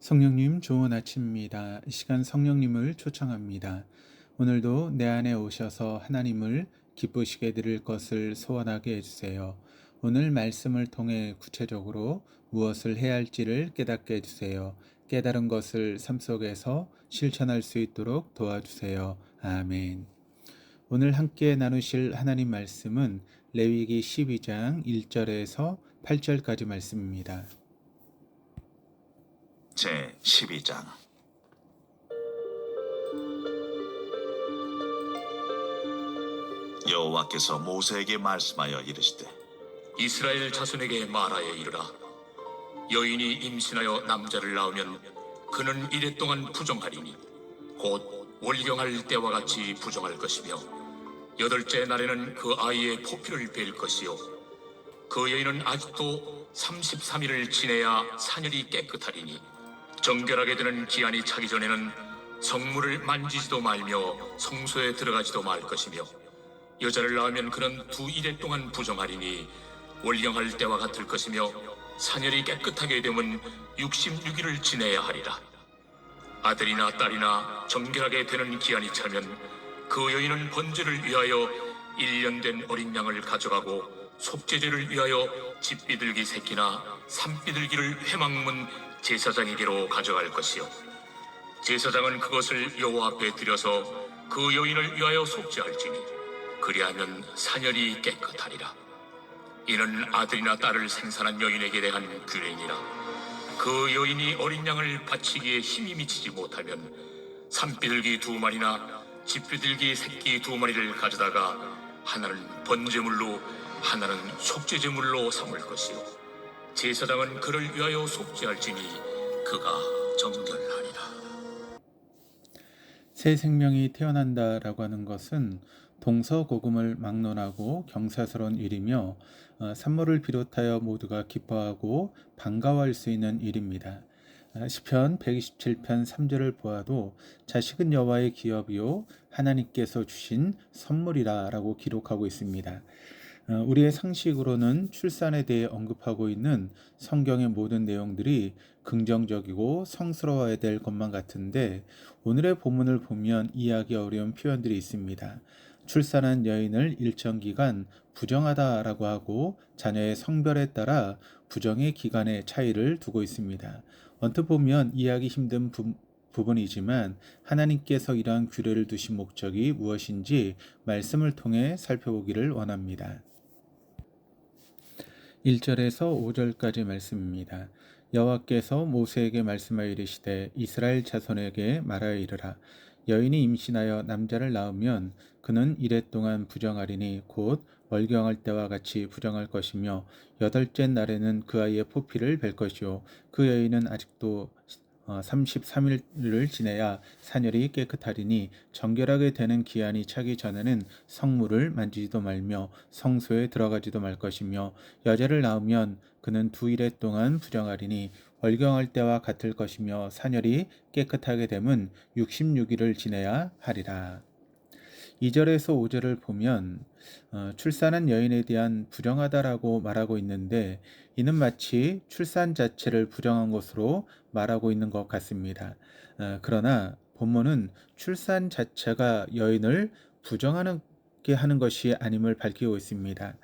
성령님 좋은 아침입니다. 이 시간 성령님을 초청합니다. 오늘도 내 안에 오셔서 하나님을 기쁘시게 드릴 것을 소원하게 해주세요. 오늘 말씀을 통해 구체적으로 무엇을 해야 할지를 깨닫게 해주세요. 깨달은 것을 삶 속에서 실천할 수 있도록 도와주세요. 아멘. 오늘 함께 나누실 하나님 말씀은 레위기 12장 1절에서 8절까지 말씀입니다. 제 12장. 여호와께서 모세에게 말씀하여 이르시되 이스라엘 자손에게 말하여 이르라. 여인이 임신하여 남자를 낳으면 그는 이랫동안 부정하리니 곧 월경할 때와 같이 부정할 것이며 여덟째 날에는 그 아이의 포피를 벨 것이요 그 여인은 아직도 33일을 지내야 사년이 깨끗하리니 정결하게 되는 기한이 차기 전에는 성물을 만지지도 말며 성소에 들어가지도 말 것이며 여자를 낳으면 그는 두 이래 동안 부정하리니 월경할 때와 같을 것이며 사년이 깨끗하게 되면 66일을 지내야 하리라. 아들이나 딸이나 정결하게 되는 기한이 차면 그 여인은 번제를 위하여 1년 된 어린 양을 가져가고 속죄제를 위하여 집비둘기 새끼나 산비둘기를 회막문 제사장에게로 가져갈 것이요 제사장은 그것을 여호와 앞에 드려서 그 여인을 위하여 속죄할지니 그리하면 사년이 깨끗하리라. 이는 아들이나 딸을 생산한 여인에게 대한 규례니라. 그 여인이 어린 양을 바치기에 힘이 미치지 못하면 산비둘기 2마리나 집비둘기 새끼 2마리를 가져다가 하나는 번제물로 하나는 속죄제물로 삼을 것이요 제사장은 그를 위하여 속죄할지니 그가 정결하리라. 새 생명이 태어난다라고 하는 것은 동서고금을 막론하고 경사스러운 일이며 산모를 비롯하여 모두가 기뻐하고 반가워할 수 있는 일입니다. 시편 127편 3절을 보아도 자식은 여호와의 기업이요 하나님께서 주신 선물이라 라고 기록하고 있습니다. 우리의 상식으로는 출산에 대해 언급하고 있는 성경의 모든 내용들이 긍정적이고 성스러워야 될 것만 같은데 오늘의 본문을 보면 이해하기 어려운 표현들이 있습니다. 출산한 여인을 일정 기간 부정하다라고 하고 자녀의 성별에 따라 부정의 기간의 차이를 두고 있습니다. 언뜻 보면 이해하기 힘든 부분이지만 하나님께서 이러한 규례를 두신 목적이 무엇인지 말씀을 통해 살펴보기를 원합니다. 1절에서 5절까지 말씀입니다. 여호와께서 모세에게 말씀하여 이르시되 이스라엘 자손에게 말하여 이르라. 여인이 임신하여 남자를 낳으면 그는 이래 동안 부정하리니 곧 월경할 때와 같이 부정할 것이며 여덟째 날에는 그 아이의 포피를 벨 것이요 그 여인은 아직도 33일을 지내야 사년이 깨끗하리니 정결하게 되는 기한이 차기 전에는 성물을 만지지도 말며 성소에 들어가지도 말 것이며 여자를 낳으면 그는 2일 동안 부정하리니 월경할 때와 같을 것이며 사년이 깨끗하게 되면 66일을 지내야 하리라. 2절에서 5절을 보면 출산한 여인에 대한 부정하다라고 말하고 있는데 이는 마치 출산 자체를 부정한 것으로 말하고 있는 것 같습니다. 그러나 본문은 출산 자체가 여인을 부정하게 하는 것이 아님을 밝히고 있습니다.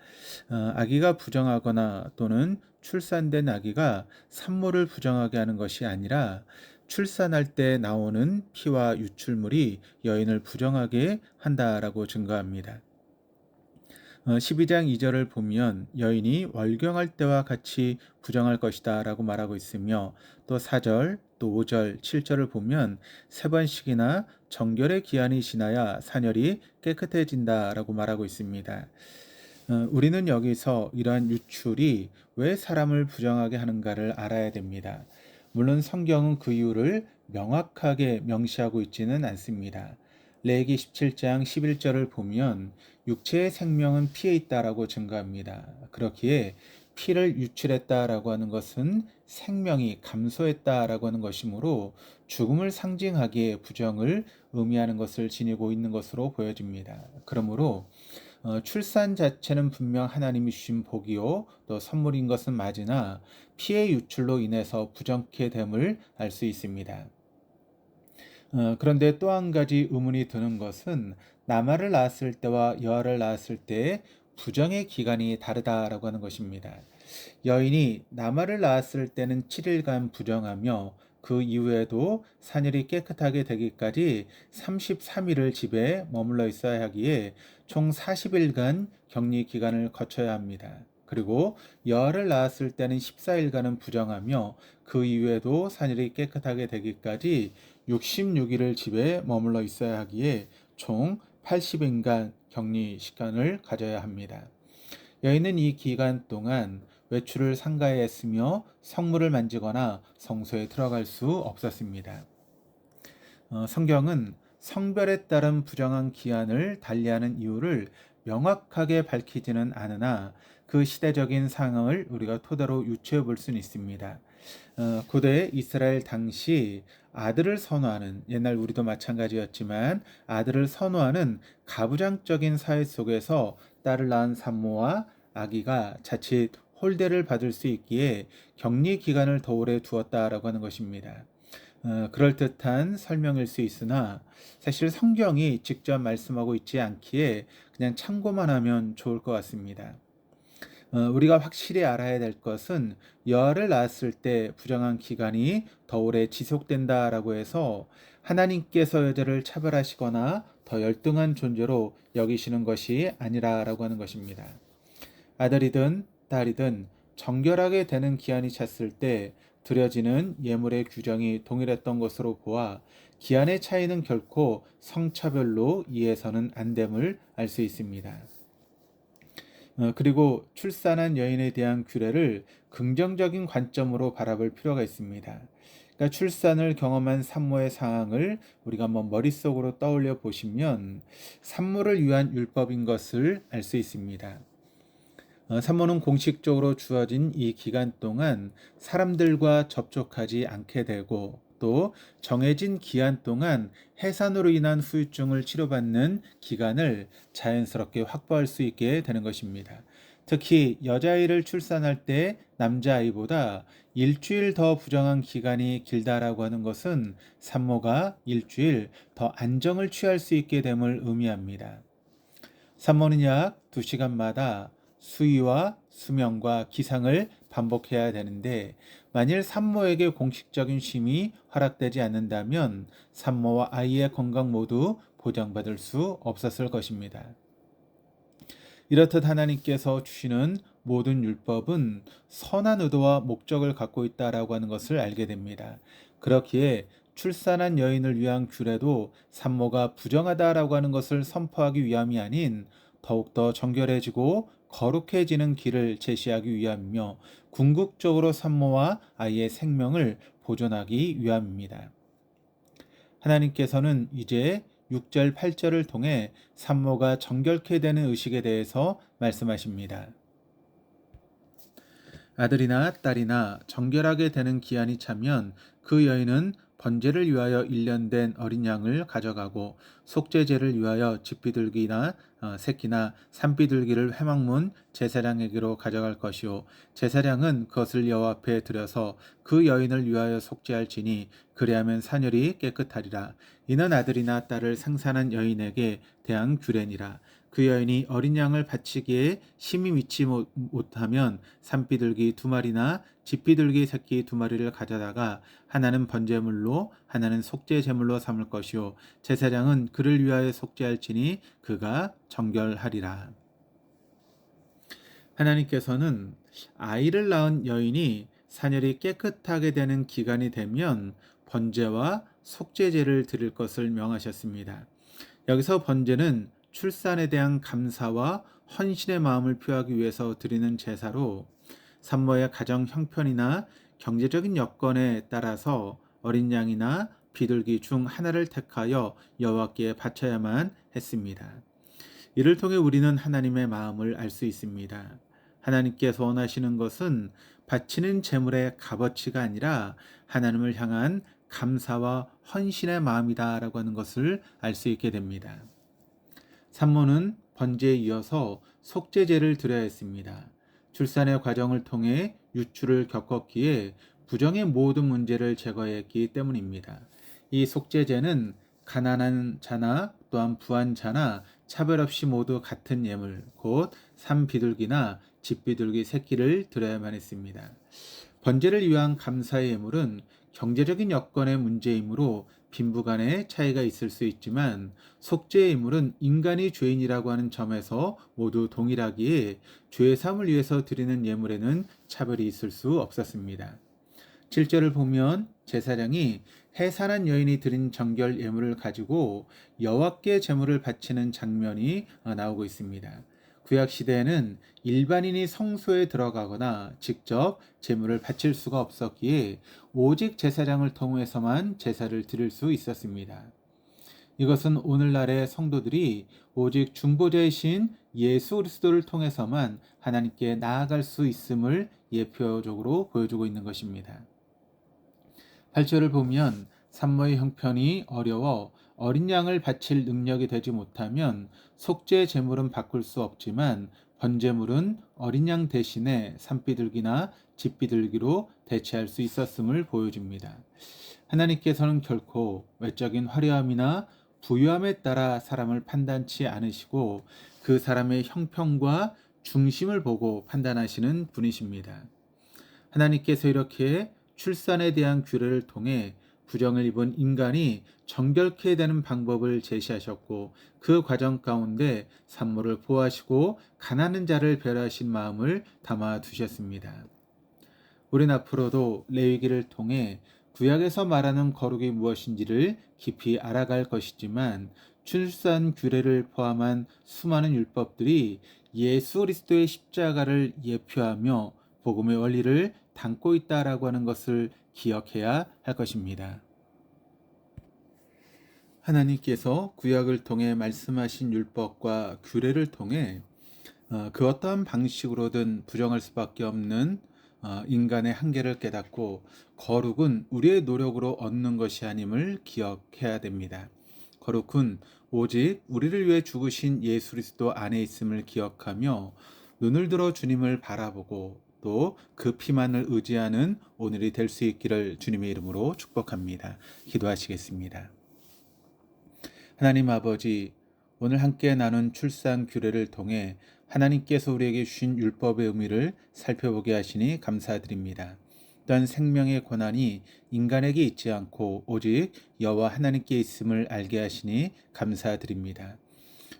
아기가 부정하거나 또는 출산된 아기가 산모를 부정하게 하는 것이 아니라 출산할 때 나오는 피와 유출물이 여인을 부정하게 한다라고 증거합니다. 12장 2절을 보면 여인이 월경할 때와 같이 부정할 것이다 라고 말하고 있으며 또 4절, 또 5절, 7절을 보면 3번씩이나 정결의 기한이 지나야 사년이 깨끗해진다 라고 말하고 있습니다. 우리는 여기서 이러한 유출이 왜 사람을 부정하게 하는가를 알아야 됩니다. 물론 성경은 그 이유를 명확하게 명시하고 있지는 않습니다. 레위기 17장 11절을 보면 육체의 생명은 피에 있다라고 증거합니다. 그렇기에 피를 유출했다라고 하는 것은 생명이 감소했다라고 하는 것이므로 죽음을 상징하기에 부정을 의미하는 것을 지니고 있는 것으로 보여집니다. 그러므로 출산 자체는 분명 하나님이 주신 복이요 또 선물인 것은 맞으나 피해 유출로 인해서 부정케 됨을 알 수 있습니다. 그런데 또 한 가지 의문이 드는 것은 남아를 낳았을 때와 여아를 낳았을 때의 부정의 기간이 다르다라고 하는 것입니다. 여인이 남아를 낳았을 때는 7일간 부정하며 그 이후에도 산열이 깨끗하게 되기까지 33일을 집에 머물러 있어야 하기에 총 40일간 격리 기간을 거쳐야 합니다. 그리고 여아를 낳았을 때는 14일간은 부정하며 그 이후에도 산열이 깨끗하게 되기까지 66일을 집에 머물러 있어야 하기에 총 80일간 격리 시간을 가져야 합니다. 여인은 이 기간 동안 외출을 삼가해 했으며 성물을 만지거나 성소에 들어갈 수 없었습니다. 성경은 성별에 따른 부정한 기한을 달리하는 이유를 명확하게 밝히지는 않으나 그 시대적인 상황을 우리가 토대로 유추해 볼 수는 있습니다. 고대 이스라엘 당시 아들을 선호하는, 옛날 우리도 마찬가지였지만 아들을 선호하는 가부장적인 사회 속에서 딸을 낳은 산모와 아기가 자칫 홀대를 받을 수 있기에 격리 기간을 더 오래 두었다라고 하는 것입니다. 그럴듯한 설명일 수 있으나 사실 성경이 직접 말씀하고 있지 않기에 그냥 참고만 하면 좋을 것 같습니다. 우리가 확실히 알아야 될 것은 여아를 낳았을 때 부정한 기간이 더 오래 지속된다라고 해서 하나님께서 여자를 차별하시거나 더 열등한 존재로 여기시는 것이 아니라라고 하는 것입니다. 아들이든 딸이든 정결하게 되는 기한이 찼을 때 드려지는 예물의 규정이 동일했던 것으로 보아 기한의 차이는 결코 성차별로 이해해서는 안 됨을 알 수 있습니다. 그리고 출산한 여인에 대한 규례를 긍정적인 관점으로 바라볼 필요가 있습니다. 그러니까 출산을 경험한 산모의 상황을 우리가 한번 머릿속으로 떠올려 보시면 산모를 위한 율법인 것을 알 수 있습니다. 산모는 공식적으로 주어진 이 기간 동안 사람들과 접촉하지 않게 되고 또 정해진 기한 동안 해산으로 인한 후유증을 치료받는 기간을 자연스럽게 확보할 수 있게 되는 것입니다. 특히 여자아이를 출산할 때 남자아이보다 일주일 더 부정한 기간이 길다라고 하는 것은 산모가 일주일 더 안정을 취할 수 있게 됨을 의미합니다. 산모는 약 2시간마다 수의와 수면과 기상을 반복해야 되는데 만일 산모에게 공식적인 쉼이 허락되지 않는다면 산모와 아이의 건강 모두 보장받을 수 없었을 것입니다. 이렇듯 하나님께서 주시는 모든 율법은 선한 의도와 목적을 갖고 있다라고 하는 것을 알게 됩니다. 그렇기에 출산한 여인을 위한 규례도 산모가 부정하다라고 하는 것을 선포하기 위함이 아닌 더욱더 정결해지고 거룩해지는 길을 제시하기 위함이며 궁극적으로 산모와 아이의 생명을 보존하기 위함입니다. 하나님께서는 이제 6절, 8절을 통해 산모가 정결케 되는 의식에 대해서 말씀하십니다. 아들이나 딸이나 정결하게 되는 기한이 차면 그 여인은 번제를 위하여 1년 된 어린 양을 가져가고 속죄제를 위하여 집비둘기나 새끼나 산비둘기를 회막문 제사장에게로 가져갈 것이요 제사장은 그것을 여호와 앞에 드려서 그 여인을 위하여 속죄할지니 그리하면 산열이 깨끗하리라. 이는 아들이나 딸을 생산한 여인에게 대한 규례니라. 그 여인이 어린 양을 바치기에 심히 믿지 못하면 산비둘기 2마리나 집비둘기 새끼 2마리를 가져다가 하나는 번제물로 하나는 속죄 제물로 삼을 것이요 제사장은 그를 위하여 속죄할지니 그가 정결하리라. 하나님께서는 아이를 낳은 여인이 산열이 깨끗하게 되는 기간이 되면 번제와 속죄제를 드릴 것을 명하셨습니다. 여기서 번제는 출산에 대한 감사와 헌신의 마음을 표하기 위해서 드리는 제사로 산모의 가정 형편이나 경제적인 여건에 따라서 어린 양이나 비둘기 중 하나를 택하여 여호와께 바쳐야만 했습니다. 이를 통해 우리는 하나님의 마음을 알 수 있습니다. 하나님께서 원하시는 것은 바치는 제물의 값어치가 아니라 하나님을 향한 감사와 헌신의 마음이다라고 하는 것을 알 수 있게 됩니다. 산모는 번제에 이어서 속죄제를 드려야 했습니다. 출산의 과정을 통해 유출을 겪었기에 부정의 모든 문제를 제거했기 때문입니다. 이 속죄제는 가난한 자나 또한 부한 자나 차별 없이 모두 같은 예물, 곧 산비둘기나 집비둘기 새끼를 드려야만 했습니다. 번제를 위한 감사의 예물은 경제적인 여건의 문제이므로 빈부간의 차이가 있을 수 있지만 속죄의 예물은 인간이 죄인이라고 하는 점에서 모두 동일하기에 죄 사함을 위해서 드리는 예물에는 차별이 있을 수 없었습니다. 7절을 보면 제사장이 해산한 여인이 드린 정결 예물을 가지고 여호와께 제물을 바치는 장면이 나오고 있습니다. 구약 시대에는 일반인이 성소에 들어가거나 직접 제물을 바칠 수가 없었기에 오직 제사장을 통해서만 제사를 드릴 수 있었습니다. 이것은 오늘날의 성도들이 오직 중보자이신 예수 그리스도를 통해서만 하나님께 나아갈 수 있음을 예표적으로 보여주고 있는 것입니다. 8절을 보면 산모의 형편이 어려워 어린 양을 바칠 능력이 되지 못하면 속죄 제물은 바꿀 수 없지만 번제물은 어린 양 대신에 산비둘기나 집비둘기로 대체할 수 있었음을 보여줍니다. 하나님께서는 결코 외적인 화려함이나 부유함에 따라 사람을 판단치 않으시고 그 사람의 형편과 중심을 보고 판단하시는 분이십니다. 하나님께서 이렇게 출산에 대한 규례를 통해 부정을 입은 인간이 정결케 되는 방법을 제시하셨고 그 과정 가운데 산모를 보호하시고 가난한 자를 배려하신 마음을 담아 두셨습니다. 우리는 앞으로도 레위기를 통해 구약에서 말하는 거룩이 무엇인지를 깊이 알아갈 것이지만 출산 규례를 포함한 수많은 율법들이 예수 그리스도의 십자가를 예표하며 복음의 원리를 담고 있다라고 하는 것을 기억해야 할 것입니다. 하나님께서 구약을 통해 말씀하신 율법과 규례를 통해 그 어떠한 방식으로든 부정할 수밖에 없는 인간의 한계를 깨닫고 거룩은 우리의 노력으로 얻는 것이 아님을 기억해야 됩니다. 거룩은 오직 우리를 위해 죽으신 예수 그리스도 안에 있음을 기억하며 눈을 들어 주님을 바라보고 또 그 피만을 의지하는 오늘이 될 수 있기를 주님의 이름으로 축복합니다. 기도하시겠습니다. 하나님 아버지, 오늘 함께 나눈 출산 규례를 통해 하나님께서 우리에게 주신 율법의 의미를 살펴보게 하시니 감사드립니다. 또한 생명의 권한이 인간에게 있지 않고 오직 여호와 하나님께 있음을 알게 하시니 감사드립니다.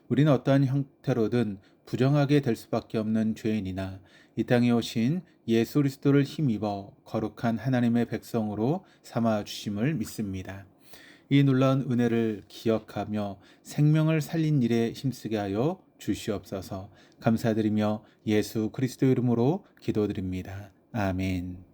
우리는 어떠한 형태로든 부정하게 될 수밖에 없는 죄인이나 이 땅에 오신 예수 그리스도를 힘입어 거룩한 하나님의 백성으로 삼아 주심을 믿습니다. 이 놀라운 은혜를 기억하며 생명을 살린 일에 힘쓰게 하여 주시옵소서. 감사드리며 예수 그리스도 이름으로 기도드립니다. 아멘.